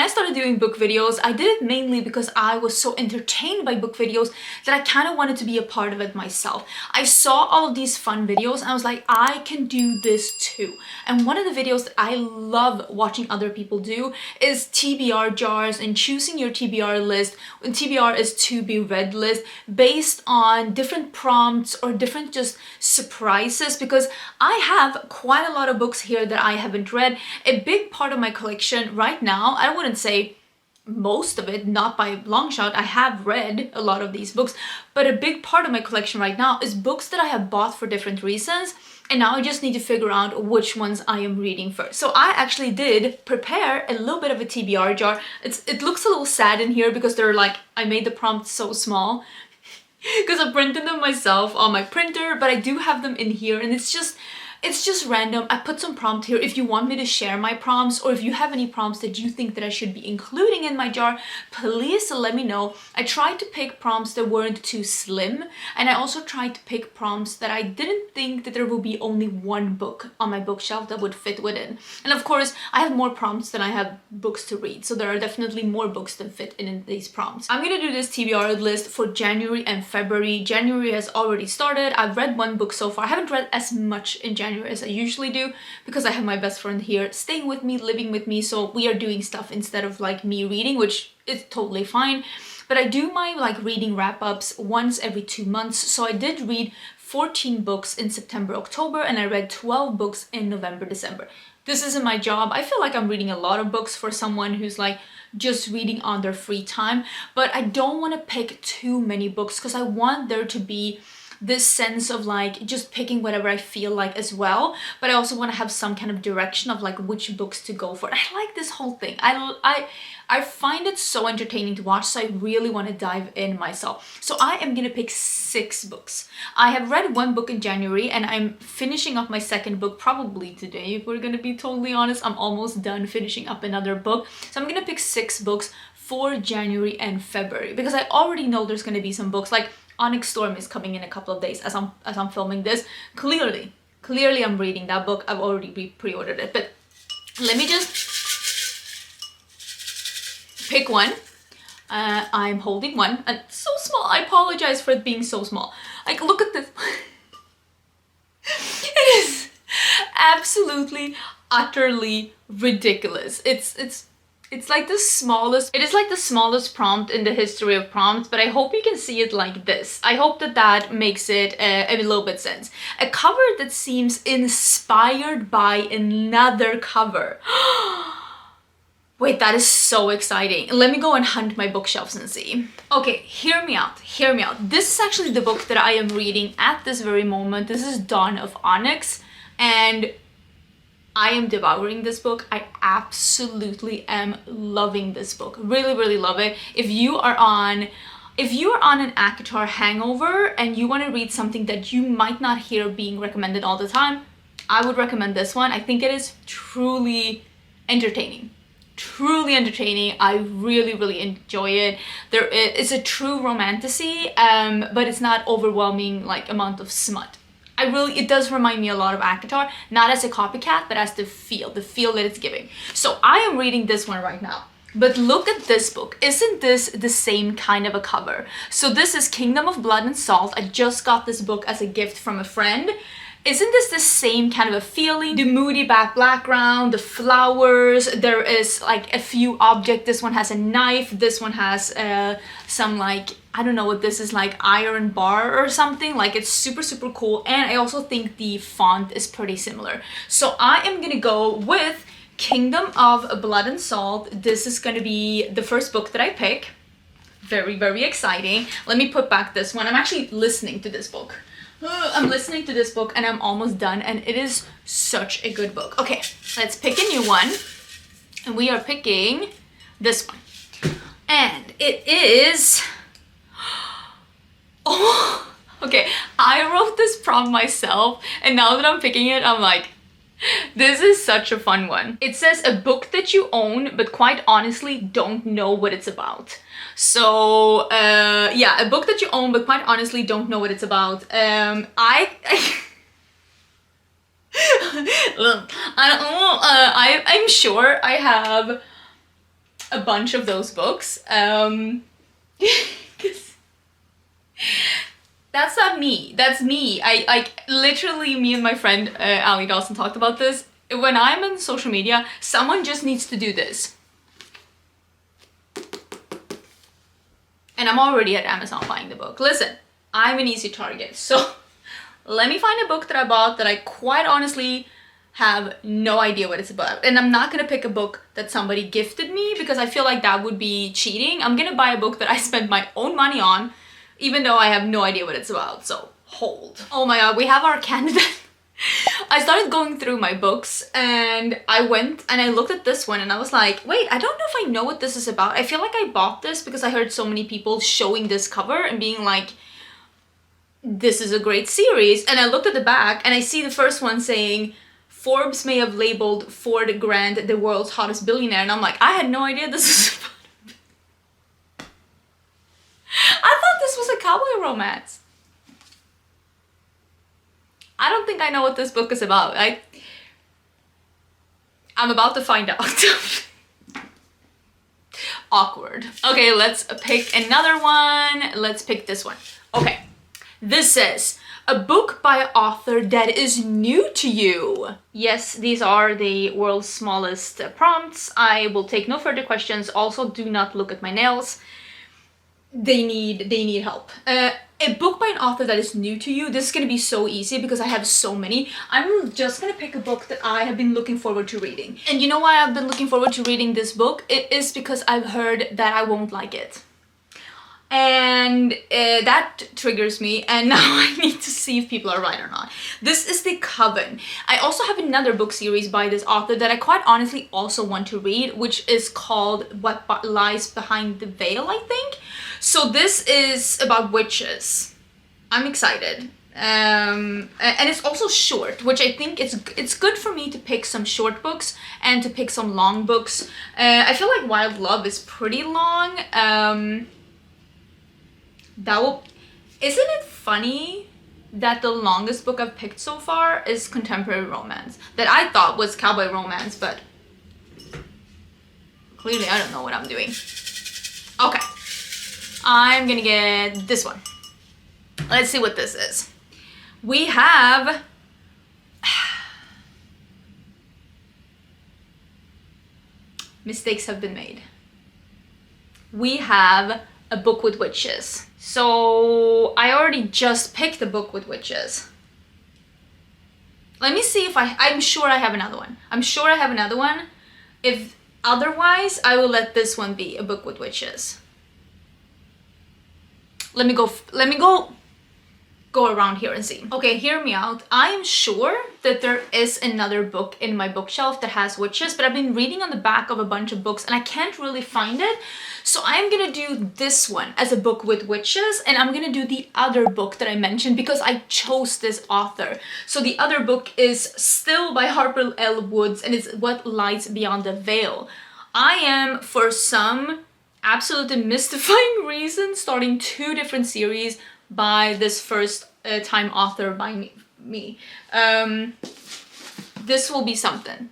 I started doing book videos, I did it mainly because I was so entertained by book videos that I kind of wanted to be a part of it myself. I saw all of these fun videos and I was like, I can do this too. And one of the videos that I love watching other people do is TBR jars and choosing your TBR list. And TBR is to be read list based on different prompts or different just surprises, because I have quite a lot of books here that I haven't read. A big part of my collection right now, I wouldn't say most of it, not by a long shot, I have read a lot of these books, but a big part of my collection right now is books that I have bought for different reasons, and now I just need to figure out which ones I am reading first. So I actually did prepare a little bit of a TBR jar. It looks a little sad in here because they're like, I made the prompts so small because I printed them myself on my printer, but I do have them in here, and it's just random. I put some prompt here. If you want me to share my prompts, or if you have any prompts that you think that I should be including in my jar, please let me know. I tried to pick prompts that weren't too slim, and I also tried to pick prompts that I didn't think that there will be only one book on my bookshelf that would fit within. And of course, I have more prompts than I have books to read, so there are definitely more books than fit in these prompts. I'm gonna do this TBR list for January and February. January has already started. I've read one book so far. I haven't read as much in January as I usually do because I have my best friend here staying with me, living with me, so we are doing stuff instead of like me reading, which is totally fine. But I do my like reading wrap-ups once every 2 months, so I did read 14 books in September, October, and I read 12 books in November, December. This isn't my job. I feel like I'm reading a lot of books for someone who's like just reading on their free time, but I don't want to pick too many books because I want there to be this sense of like just picking whatever I feel like as well, but I also want to have some kind of direction of like which books to go for. I like this whole thing. I find it so entertaining to watch, so I really want to dive in myself. So I am gonna pick 6 books. I have read 1 book in January and I'm finishing up my second book probably today, if we're gonna be totally honest. I'm almost done finishing up another book, so I'm gonna pick 6 books for January and February because I already know there's gonna be some books like Onyx Storm is coming in a couple of days as I'm filming this. Clearly I'm reading that book. I've already pre-ordered it, but let me just pick one. I'm holding one, and it's so small. I apologize for it being so small. Like, look at this. It is absolutely, utterly ridiculous. It's like the smallest, it is like the smallest prompt in the history of prompts, but I hope you can see it like this. I hope that makes it a little bit sense. A cover that seems inspired by another cover. Wait, that is so exciting. Let me go and hunt my bookshelves and see. Okay, hear me out, hear me out. This is actually the book that I am reading at this very moment. This is Dawn of Onyx, and I am devouring this book. I absolutely am loving this book. Really love it. If you are on an ACOTAR hangover and you want to read something that you might not hear being recommended all the time, I would recommend this one. I think it is truly entertaining. Truly entertaining. I really enjoy it. It's a true romantasy, but it's not overwhelming like amount of smut. It does remind me a lot of ACOTAR, not as a copycat, but as the feel that it's giving. So I am reading this one right now. But look at this book. Isn't this the same kind of a cover? So this is Kingdom of Blood and Salt. I just got this book as a gift from a friend. Isn't this the same kind of a feeling? The moody background, the flowers, there is like a few objects. This one has a knife, this one has some like, I don't know what this is, like iron bar or something. Like, it's super cool, and I also think the font is pretty similar. So I am gonna go with Kingdom of Blood and Salt. This is gonna be the first book that I pick. Very exciting. Let me put back this one. I'm actually listening to this book. I'm listening to this book and I'm almost done, and it is such a good book. Okay, let's pick a new one, and we are picking this one, and it is, oh, okay, I wrote this prompt myself, and now that I'm picking it, I'm like, this is such a fun one. It says a book that you own but quite honestly don't know what it's about. So yeah, a book that you own but quite honestly don't know what it's about. I'm sure I have a bunch of those books. 'Cause that's not me. That's me. I literally, me and my friend Ali Dawson talked about this. When I'm on social media, someone just needs to do this. And I'm already at Amazon buying the book. Listen, I'm an easy target. So let me find a book that I bought that I quite honestly have no idea what it's about. And I'm not gonna pick a book that somebody gifted me because I feel like that would be cheating. I'm gonna buy a book that I spent my own money on, even though I have no idea what it's about. So hold. Oh my god, we have our candidate. I started going through my books and I went and I looked at this one and I was like, wait, I don't know if I know what this is about. I feel like I bought this because I heard so many people showing this cover and being like, this is a great series. And I looked at the back and I see the first one saying, Forbes may have labeled Ford Grant the world's hottest billionaire. And I'm like, I had no idea this was about. I thought this was a cowboy romance. I don't think I know what this book is about. I'm about to find out. Awkward. Okay, let's pick another one. Let's pick this one. Okay, this says, a book by an author that is new to you. Yes, these are the world's smallest prompts. I will take no further questions. Also, do not look at my nails. They need help. A book by an author that is new to you. This is gonna be so easy because I have so many. I'm just gonna pick a book that I have been looking forward to reading. And you know why I've been looking forward to reading this book? It is because I've heard that I won't like it. And that triggers me, and now I need to see if people are right or not. This is the Coven. I also have another book series by this author that I quite honestly also want to read, which is called What Lies Behind the Veil, I think. So this is about witches. I'm excited. And it's also short, which I think it's good for me to pick some short books and to pick some long books. I feel like Wild Love is pretty long. Isn't it funny that the longest book I've picked so far is contemporary romance that I thought was cowboy romance, but clearly I don't know what I'm doing. Okay, I'm gonna get this one. Let's see what this is. We have mistakes have been made. We have A Book with Witches. So I already just picked A Book with Witches. Let me see if I'm sure I have another one. I'm sure I have another one. If otherwise, I will let this one be A Book with Witches. Let me go around here and see. Okay, hear me out. I am sure that there is another book in my bookshelf that has witches, but I've been reading on the back of a bunch of books and I can't really find it. So I'm gonna do this one as A Book with Witches, and I'm gonna do the other book that I mentioned because I chose this author. So the other book is still by Harper L. Woods, and it's What Lies Beyond the Veil. I am, for some absolutely mystifying reason, starting 2 different series by this first time author by me. This will be something.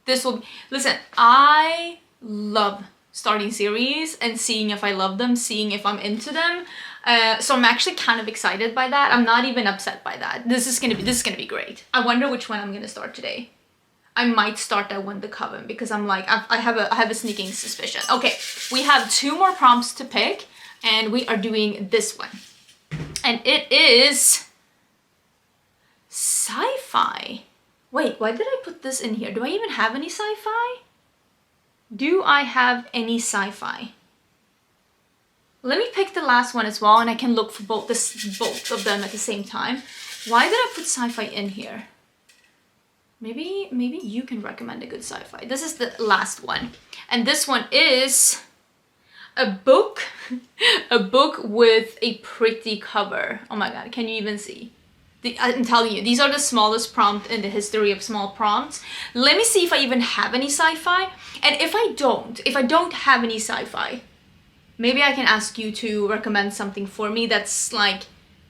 Listen, I love starting series and seeing if I love them, seeing if I'm into them. So I'm actually kind of excited by that. I'm not even upset by that. This is gonna be great. I wonder which one I'm gonna start today. I might start that one, the Coven, because I'm like, I have a sneaking suspicion. Okay, we have 2 more prompts to pick, and we are doing this one. And it is sci-fi. Wait, why did I put this in here? Do I even have any sci-fi? Do I have any sci-fi? Let me pick the last one as well, and I can look for both of them at the same time. Why did I put sci-fi in here? Maybe you can recommend a good sci-fi. This is the last one. And this one is a book with a pretty cover. Oh my god, can you even see? I'm telling you, these are the smallest prompt in the history of small prompts. Let me see if I even have any sci-fi. And if I don't have any sci-fi, maybe I can ask you to recommend something for me that's like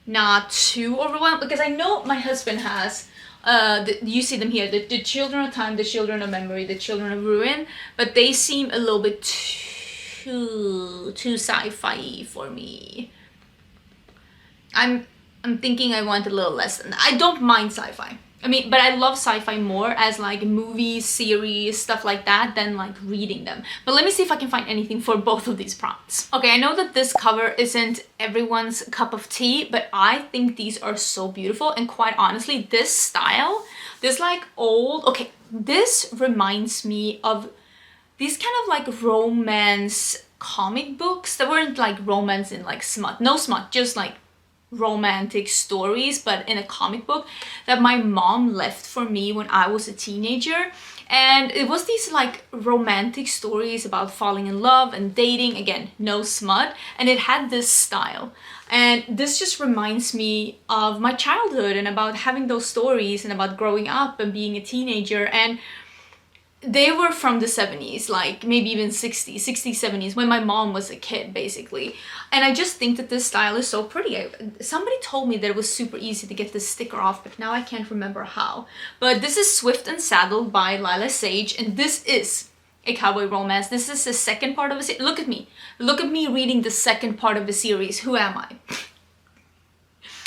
not too overwhelmed, because I know my husband has You see them here, the children of time, the children of memory, the children of ruin, but they seem a little bit too sci-fi for me. I'm thinking I want a little less than that. I don't mind sci-fi. I mean, but I love sci-fi more as like movies, series, stuff like that than like reading them. But let me see if I can find anything for both of these prompts. Okay, I know that this cover isn't everyone's cup of tea, but I think these are so beautiful. And quite honestly, this style, this like old, okay, this reminds me of these kind of like romance comic books that weren't like romance in like smut, no smut, just like romantic stories, but in a comic book that my mom left for me when I was a teenager. And it was these like romantic stories about falling in love and dating, again, no smut, and it had this style. And this just reminds me of my childhood and about having those stories and about growing up and being a teenager. And they were from the 70s, like maybe even 60s, 70s, when my mom was a kid, basically. And I just think that this style is so pretty. Somebody told me that it was super easy to get this sticker off, but now I can't remember how. But this is Swift and Saddled by Lyla Sage, and this is a cowboy romance. This is the second part of a series. Look at me. Look at me reading the second part of the series. Who am I?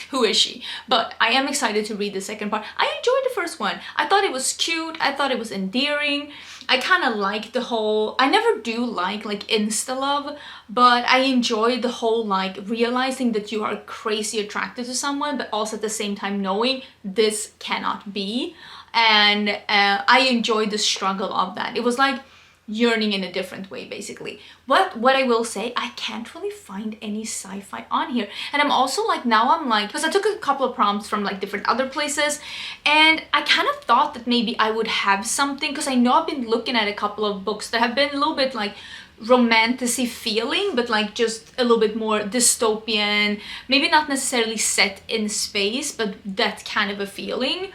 Who is she? But I am excited to read the second part. I enjoyed the first one. I thought it was cute. I thought it was endearing. I kind of like the whole, I never do like insta love, but I enjoy the whole like realizing that you are crazy attracted to someone, but also at the same time knowing this cannot be. And I enjoyed the struggle of that. It was like yearning in a different way, basically. But what I will say, I can't really find any sci-fi on here. And I'm also like, now I'm like, because I took a couple of prompts from like different other places, and I kind of thought that maybe I would have something, because I know I've been looking at a couple of books that have been a little bit like romantasy feeling, but like just a little bit more dystopian, maybe not necessarily set in space, but that kind of a feeling.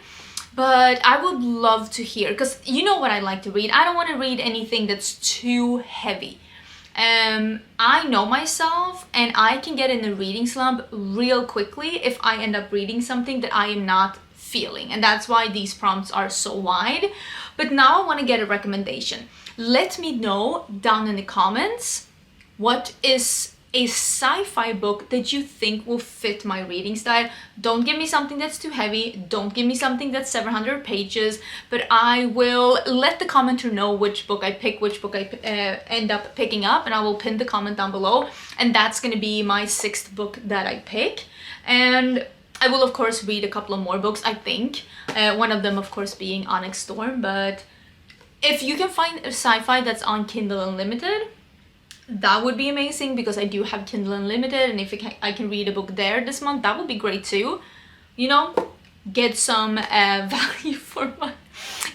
But I would love to hear, because you know what I like to read. I don't want to read anything that's too heavy. I know myself, and I can get in a reading slump real quickly if I end up reading something that I am not feeling. And that's why these prompts are so wide. But now I want to get a recommendation. Let me know down in the comments what is a sci-fi book that you think will fit my reading style. Don't give me something that's too heavy, don't give me something that's 700 pages, but I will let the commenter know which book I pick, which book I end up picking up, and I will pin the comment down below, and that's gonna be my 6th book that I pick. And I will of course read a couple of more books, I think, one of them of course being Onyx Storm. But if you can find a sci-fi that's on Kindle Unlimited, that would be amazing, because I do have Kindle Unlimited, and if I can read a book there this month, that would be great too. You know, get some value for my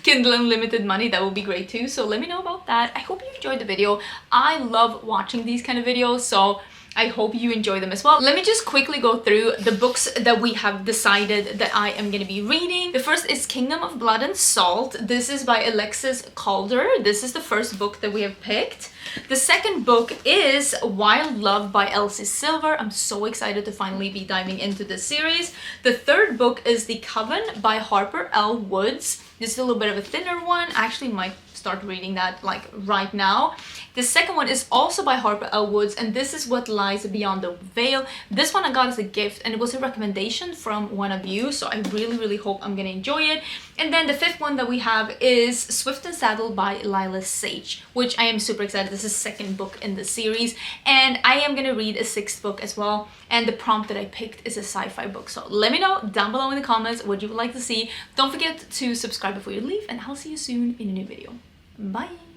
Kindle Unlimited money, that would be great too. So let me know about that. I hope you enjoyed the video. I love watching these kind of videos, so I hope you enjoy them as well. Let me just quickly go through the books that we have decided that I am going to be reading. The first is Kingdom of Blood and Salt. This is by Alexis Calder. This is the first book that we have picked. The second book is Wild Love by Elsie Silver. I'm so excited to finally be diving into this series. The third book is The Coven by Harper L. Woods. This is a little bit of a thinner one. I actually might start reading that like right now. The second one is also by Harper L. Woods, and this is What Lies Beyond the Veil. This one I got as a gift, and it was a recommendation from one of you, so I really hope I'm gonna enjoy it. And then the fifth one that we have is Swift and Saddled by Lyla Sage, which I am super excited. This is the second book in the series, and I am gonna read a 6th book as well. And the prompt that I picked is a sci-fi book, so let me know down below in the comments what you would like to see. Don't forget to subscribe before you leave, and I'll see you soon in a new video. Bye!